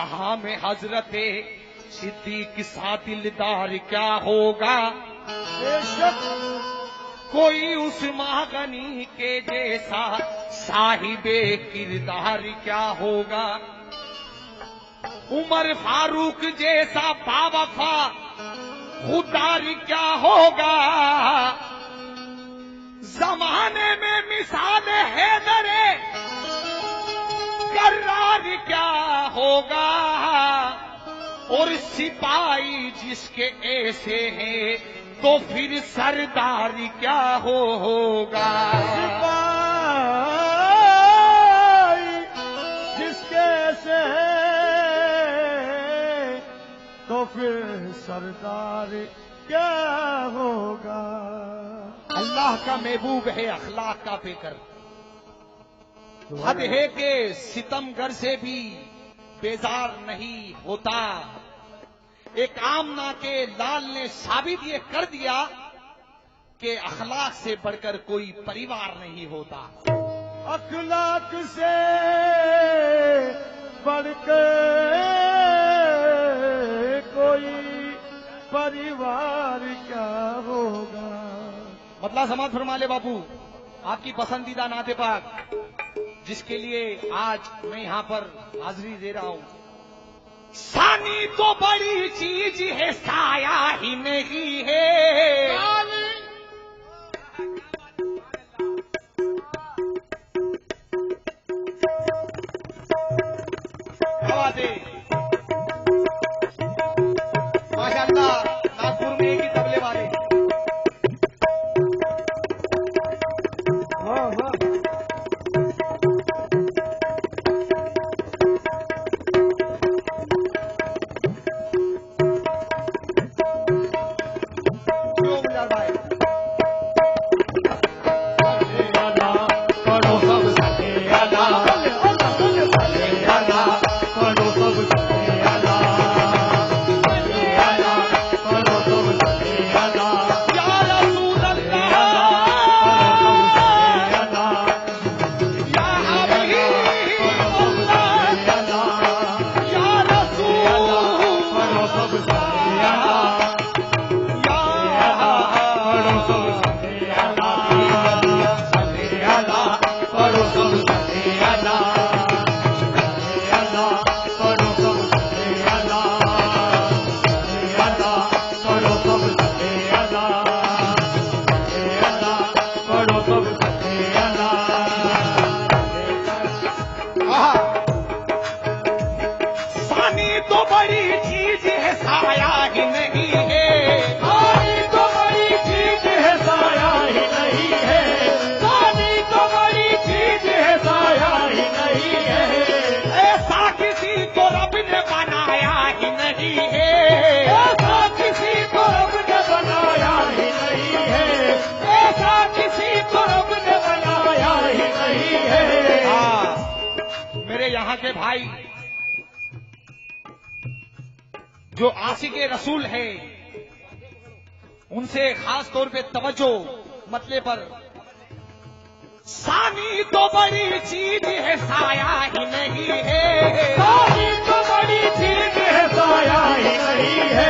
कहा में हजरते सिद्दीक सा दिलदार क्या होगा, कोई उस महागनी के जैसा साहिबे किरदार क्या होगा। उमर फारूक जैसा बावफा खुदार क्या होगा। जमाने में मिसाल हैदरे कर्रार क्या होगा। और सिपाही जिसके ऐसे हैं तो फिर सरदार क्या होगा। सिपाही जिसके ऐसे हैं तो फिर सरदार क्या होगा। अल्लाह का महबूब है अखलाक का पेकर। हद है कि सितमगर से भी बेजार नहीं होता। एक आमना के लाल ने साबित ये कर दिया कि अखलाक से बढ़कर कोई परिवार नहीं होता। अखलाक से बढ़कर कोई परिवार क्या होगा। मतलब समझ फरमा ले बापू, आपकी पसंदीदा नाते पाक जिसके लिए आज मैं यहां पर हाजिरी दे रहा हूं। सानी तो बड़ी चीज है, साया ही नहीं है। माशाअल्लाह नागपुर में एक ही तबले वाले। के भाई जो आशिके रसूल है उनसे खास तौर पे तवज्जो मतले पर। सानी तो बड़ी चीज है, साया ही नहीं है। सानी तो बड़ी चीज है, साया ही नहीं है।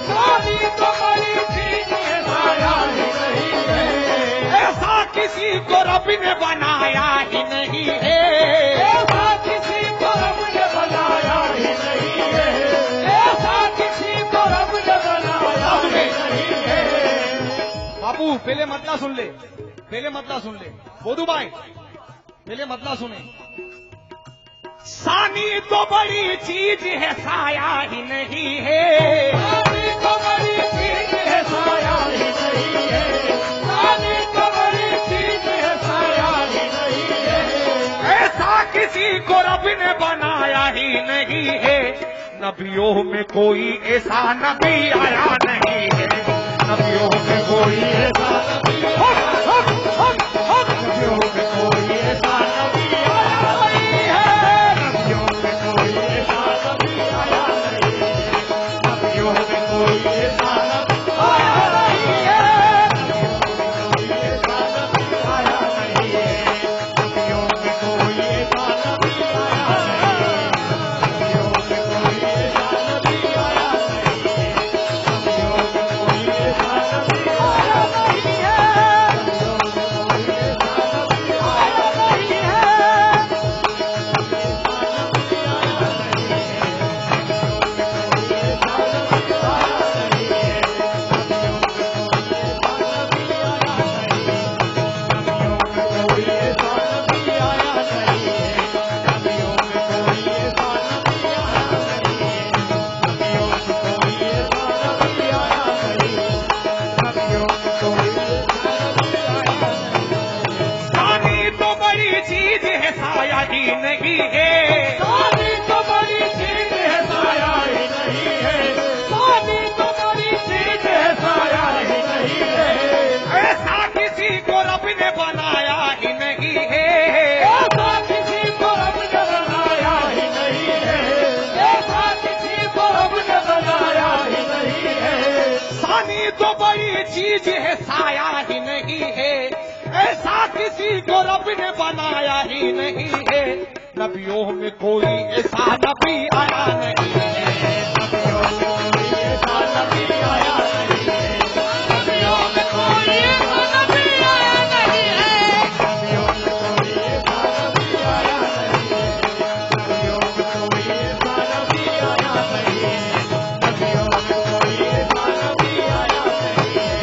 सानी तो बड़ी चीज है, साया ही नहीं है। ऐसा किसी को रब ने बनाया ही नहीं है। ऐसा किसी को रब ने बनाया ही नहीं है। ऐसा किसी को रब ने बनाया ही नहीं है। बाबू पहले मतला सुन ले, पहले मतला सुन ले बोधू भाई, पहले मतला सुने। सानी तो बड़ी चीज है, साया ही नहीं है। सानी तो बड़ी चीज है, साया ही नहीं है। सानी तो बड़ी चीज है, साया ही नहीं है। ऐसा किसी को रब ने बनाया ही नहीं है। नबियों में कोई ऐसा नबी आया नहीं है। नबियों में कोई ऐसा नबी नबियों में कोई ऐसा नबी आया नहीं है। नबियों में कोई ऐसा नबी आया नहीं है। नबियों में कोई ऐसा नबी आया नहीं है। नबियों में कोई ऐसा नबी आया नहीं है। नबियों में कोई ऐसा नबी आया नहीं है। नबियों में कोई तो बड़ी चीज है साया ही नहीं है, ऐसा किसी को रब ने बनाया ही नहीं है। नबियों में कोई ऐसा नबी आया नहीं है, नबियों में कोई ऐसा नबी आया नहीं है, नबियों में कोई ऐसा नबी आया नहीं है, नबियों में कोई ऐसा नबी आया नहीं है, नबियों में कोई ऐसा नबी आया नहीं है,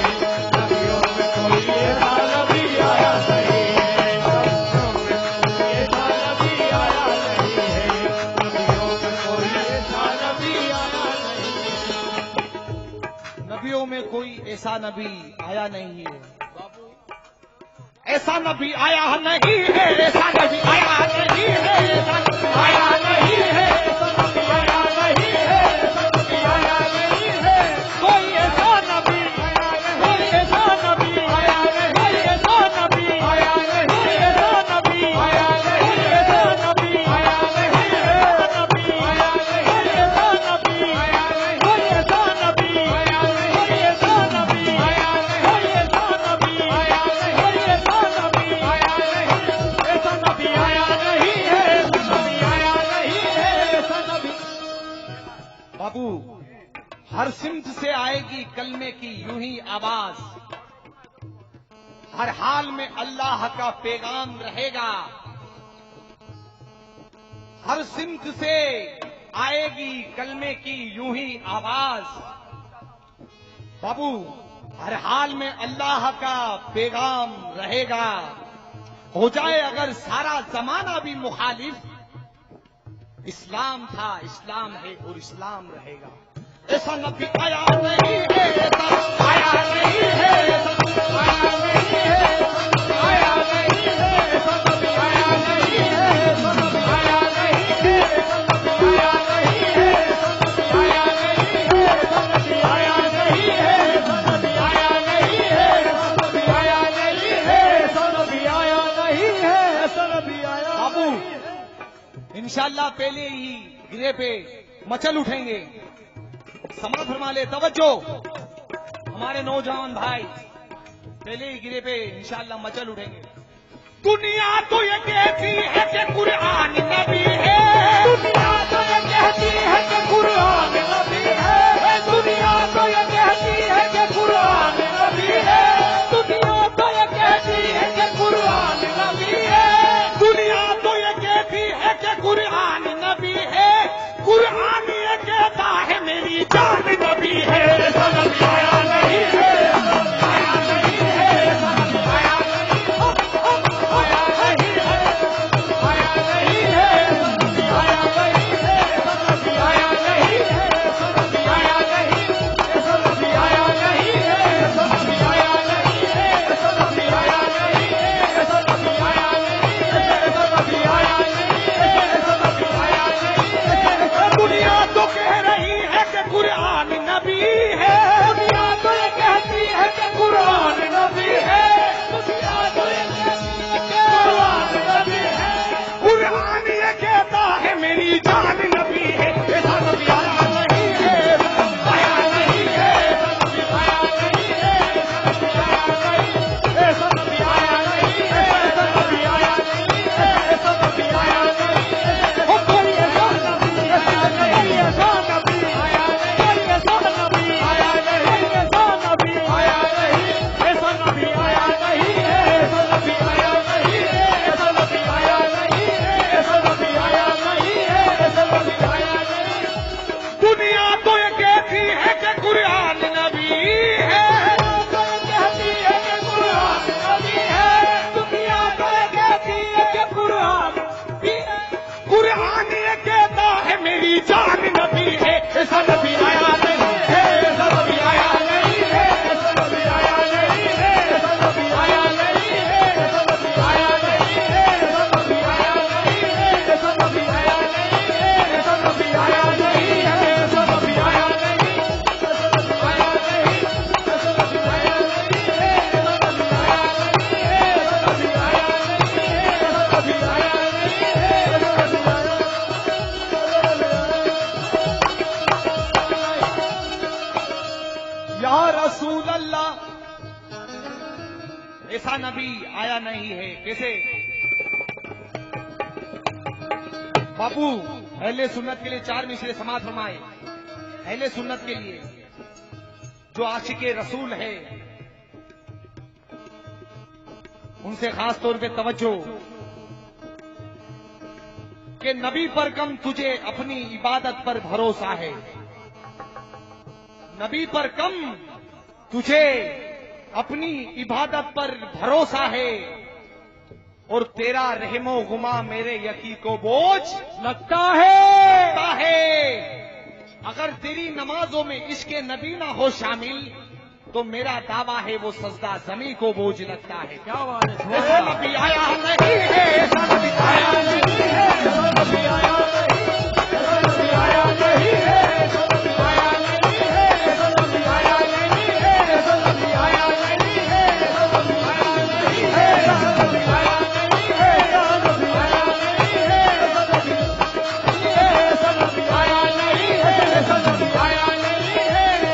नबियों में कोई ऐसा नबी आया नहीं है, नबियों में कोई ऐसा नबी आया नहीं है, नबियों में कोई ऐसा नबी आया नहीं है। ऐसा नबी आया नहीं है, ऐसा नबी आया नहीं है, ऐसा नबी आया नहीं है, ऐसा नबी आया नहीं है, ऐसा नबी आया नहीं है। कोई ऐसा नबी कोई ऐसा नबी आया नहीं, कोई ऐसा नबी आया नहीं, कोई ऐसा नबी आया नहीं, कोई ऐसा नबी आया नहीं, नबी आया नहीं, कोई ऐसा नबी आया नहीं, कोई ऐसा नबी आया नहीं, कोई ऐसा नबी आया नहीं, कोई ऐसा नबी आया नहीं, कोई ऐसा नबी आया नहीं, ऐसा नबी आया नहीं है, नबी आया नहीं है, ऐसा नबी। बाबू, हर सिमत से आएगी कलमे की यूं ही आवाज, हर हाल में अल्लाह का पैगाम रहेगा। हर सिमत से आएगी कलमे की यूं ही आवाज। बाबू, हर हाल में अल्लाह का पैगाम रहेगा। हो जाए अगर सारा जमाना भी मुखालिफ, इस्लाम था, इस्लाम है और इस्लाम रहेगा। ऐसा नबी आया नहीं है, ऐसा आया नहीं है, ऐसा आया नहीं है, आया नहीं है, ऐसा नबी आया नहीं है, ऐसा नबी आया नहीं है, ऐसा नबी आया नहीं है, ऐसा नबी आया नहीं है, ऐसा नबी आया नहीं है, ऐसा नबी आया नहीं है, ऐसा नबी आया नहीं है, ऐसा नबी आया नहीं है, ऐसा नबी आया। बाबू, इंशाअल्लाह पहले ही गिरे पे मचल उठेंगे। समा फरमा ले, तवज्जो हमारे नौजवान भाई, पहले ही गिरे पे इंशाअल्लाह मचल उठेंगे। दुनिया तो ये कहती है कि कुरान नबी है, दुनिया तो ये कहती है कि कुरान नबी है, दुनिया तो ये कहती है कि कुरान नबी है, दुनिया तो ये कहती है कि कुरान नबी है, दुनिया तो ये कहती है कि कुरान नबी है, कुरान ये कहता है मेरी जान नबी है। ऐसा नबी आया नहीं है, आया नहीं है, ऐसा नबी आया नहीं है, आया नहीं है, आया नहीं है, ऐसा नबी आया नहीं है, ऐसा नबी आया नहीं है, ऐसा नबी आया नहीं, ऐसा नबी आया नहीं है, ऐसा नबी आया नहीं है, ऐसा नबी आया नहीं है, ऐसा नबी आया नहीं है, ऐसा नबी आया नहीं है, ऐसा नबी आया नहीं है। दुनिया तो कह रही है कि कुरान नबी है, ऐसा नबी आया नहीं है। कैसे बापू अहले सुन्नत के लिए 4 मिसरे समाज फरमाए। अहले सुन्नत के लिए जो आशिके रसूल है उनसे खास तौर पे तवज्जो कि नबी पर कम तुझे अपनी इबादत पर भरोसा है। नबी पर कम तुझे अपनी इबादत पर भरोसा है और तेरा रहमो गुमा मेरे यकी को बोझ लगता है। अगर तेरी नमाजों में इश्क़े नबी ना हो शामिल तो मेरा दावा है वो सजदा जमी को बोझ लगता है। क्या बात है। ऐसा नबी आया नहीं है, ऐसा नबी आया नहीं है, ऐसा नबी आया नहीं, ऐसा नबी आया नहीं है, ऐसा नबी आया नहीं है, ऐसा नबी आया नहीं है, ऐसा नबी आया नहीं है, ऐसा नबी आया नहीं है, ऐसा नबी आया नहीं है, ऐसा नबी आया नहीं है, ऐसा नबी आया नहीं है, ऐसा नबी आया नहीं है,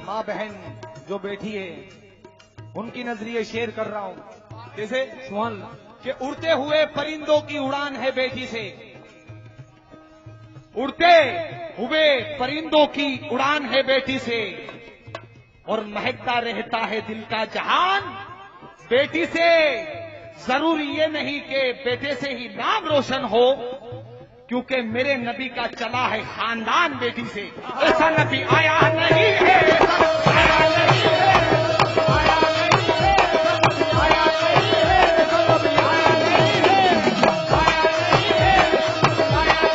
माँ बहन जो बैठी है उनकी नजरिए शेयर कर रहा हूं। जैसे सुभान कि उड़ते हुए परिंदों की उड़ान है बेटी से, उड़ते हुए परिंदों की उड़ान है बेटी से और महकता रहता है दिल का जहान बेटी से। जरूरी ये नहीं कि बेटे से ही नाम रोशन हो क्योंकि मेरे नबी का चला है खानदान बेटी से। ऐसा नबी आया नहीं है, ऐसा नबी आया नहीं है, आया नहीं है, आया नहीं है, ऐसा नबी आया नहीं है, आया नहीं है, आया नहीं है, आया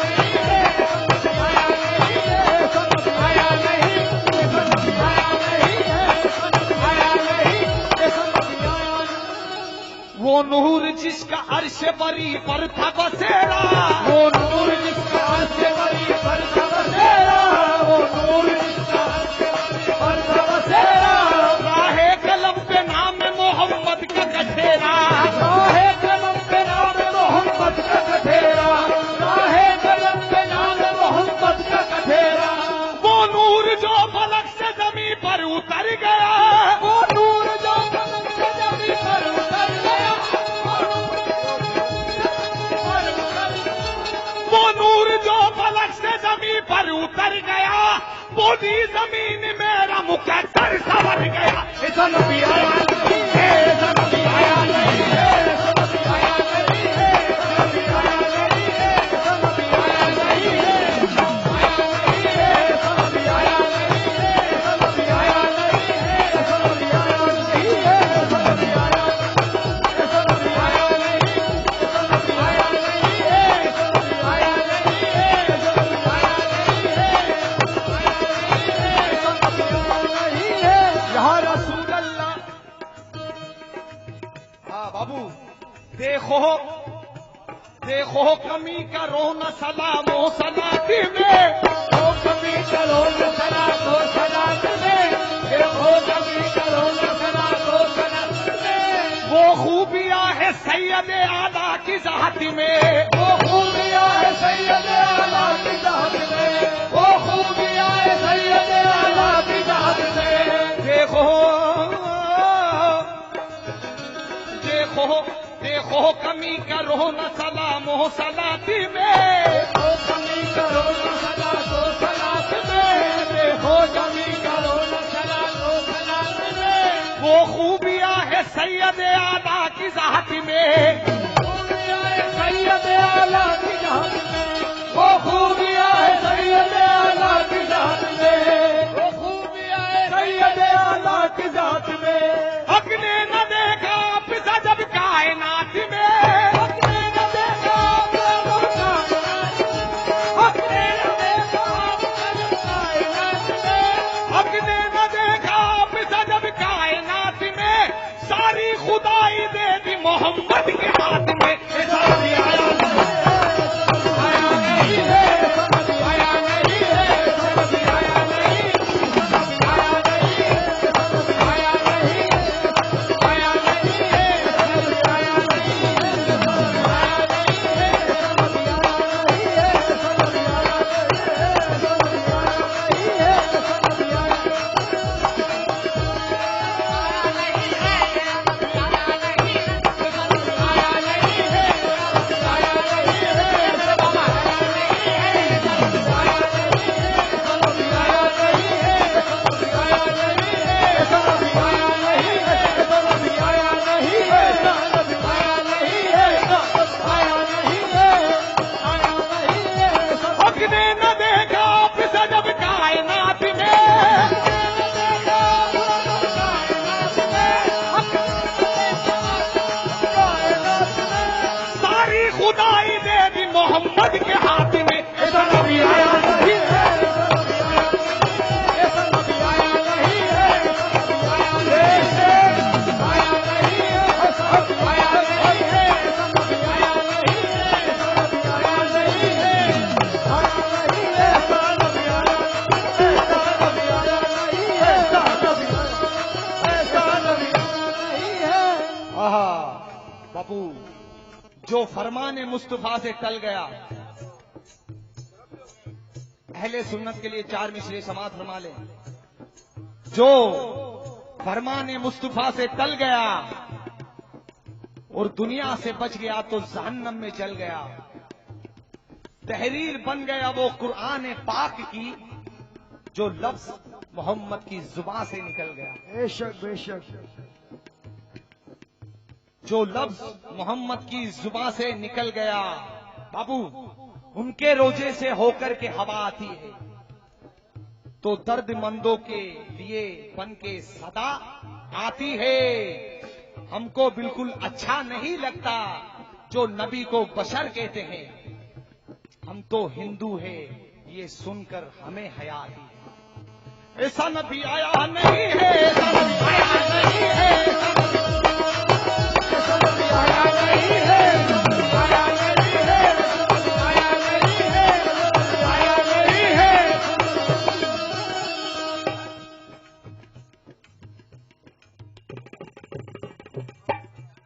नहीं है, ऐसा नबी आया नहीं, ऐसा नबी आया नहीं है, आया नहीं, ऐसा नबी आया नहीं। वो नूर जिसका अर्श बरी पर था बसेरा, वो नूर जिसका अर्श बरी पर था बसेरा, वो नूर जिसका अर्श बरी पर था बसेरा, राहे कलम पे नाम मोहम्मद का कठेरा, राहे कलम पे नाम मोहम्मद का कठेरा, राहे कलम पे नाम मोहम्मद का कठेरा, वो नूर जो फलक से जमी पर उतर गया, वो नूर जो फलक से जमी पर उतर गया, वो नूर जो फलक से जमी पर उतर गया, पूरी जमीन मेरा मुकद्दर संवर गया। ऐसा नबी आया नहीं है, ऐसा नबी आया नहीं है, ऐसा नबी आया नहीं है, ऐसा नबी आया नहीं है, ऐसा नबी आया नहीं है, आया नहीं है, ऐसा नबी आया नहीं है, ऐसा नबी आया नहीं है, ऐसा नबी आया नहीं है, ऐसा नबी आया, ऐसा नबी आया नहीं, ऐसा नबी आया नहीं है, ऐसा नबी आया नहीं है, ऐसा नबी आया नहीं है, ऐसा नबी आया नहीं है, या रसूल अल्लाह। हाँ बाबू, देखो देखो कमी करो न सलामो सलाती में, ओ कभी करो न सला तो सलात में, देखो कभी करो न सला तो सलात में, वो खूबियां है सैयद आला की जाति में, वो खूबियां है सैयद आला की जात में, वो खूबियां है सैयद आला की जात में, देखो देखो देखो कमी करो न सलामो सलाती में, देखो कभी करो न सला तो सलात में, देखो कभी करो न सला तो सलात में, वो खूबियां है सैयद आला की जाति में, खूबियां है सैयद आला की जात में, वो खूबियां है सैयद आला की जात में, वो खूबियां है सैयद आला की जात में, अपने न देखा पिता जब कायनात में, अपने न देखा प्रभु का, अपने न देखा मोहम्मद के हाथ में ऐसा नबी आया मोहम्मद के हाथ में ऐसा नबी आया नहीं है, ऐसा नबी आया नहीं है, आया नहीं है, आया नहीं है, आया नहीं है, आया नहीं है, आया नहीं है, आया नहीं है, नबी आया नहीं है, ऐसा नबी नहीं है। आहा बाबू जो फरमाने मुस्तफा से टल गया, अहले सुन्नत के लिए 4 मिसरे समात फरमा ले। जो फरमाने मुस्तफा से टल गया और दुनिया से बच गया तो जहन्नम में चल गया। तहरीर बन गया वो कुरान पाक की जो लफ्ज मोहम्मद की जुबान से निकल गया। बेशक बेशक जो लफ्ज मोहम्मद की जुबान से निकल गया बाबू, उनके रोजे से होकर के हवा आती है तो दर्दमंदों के लिए बन के सदा आती है। हमको बिल्कुल अच्छा नहीं लगता जो नबी को बशर कहते हैं, हम तो हिंदू हैं ये सुनकर हमें हया आती है। ऐसा नबी आया नहीं है, ऐसा नबी आया नहीं है, आया नहीं है, आया नहीं है, आया नहीं है, आया नहीं है।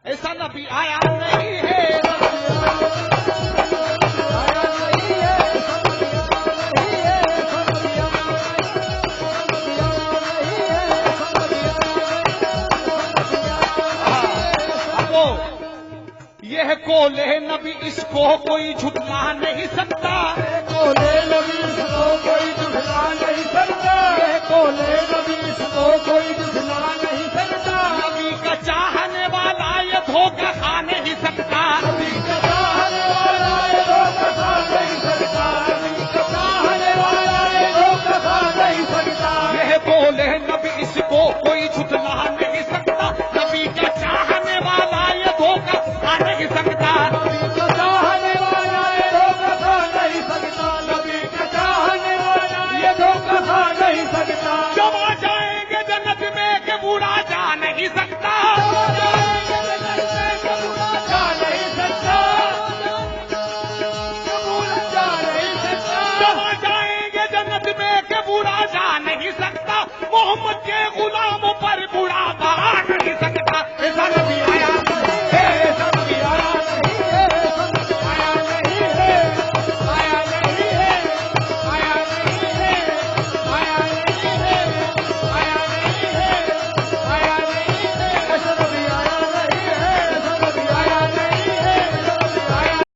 ऐसा नबी आया नहीं है, आया नहीं है, यह कोले नबी इसको कोई झुटला नहीं सकता, कोले नबी इसको कोई झुठला नहीं सकता, कोले नबी इसको कोई झुठला नहीं सकता। नबी का चाहने वाला ये धोखा खा नहीं सकता, नबी का चाहने वाला ये धोखा खा नहीं सकता, नबी का चाहने वाला ये धोखा खा नहीं सकता। यह बोले नबी इसको कोई झुटला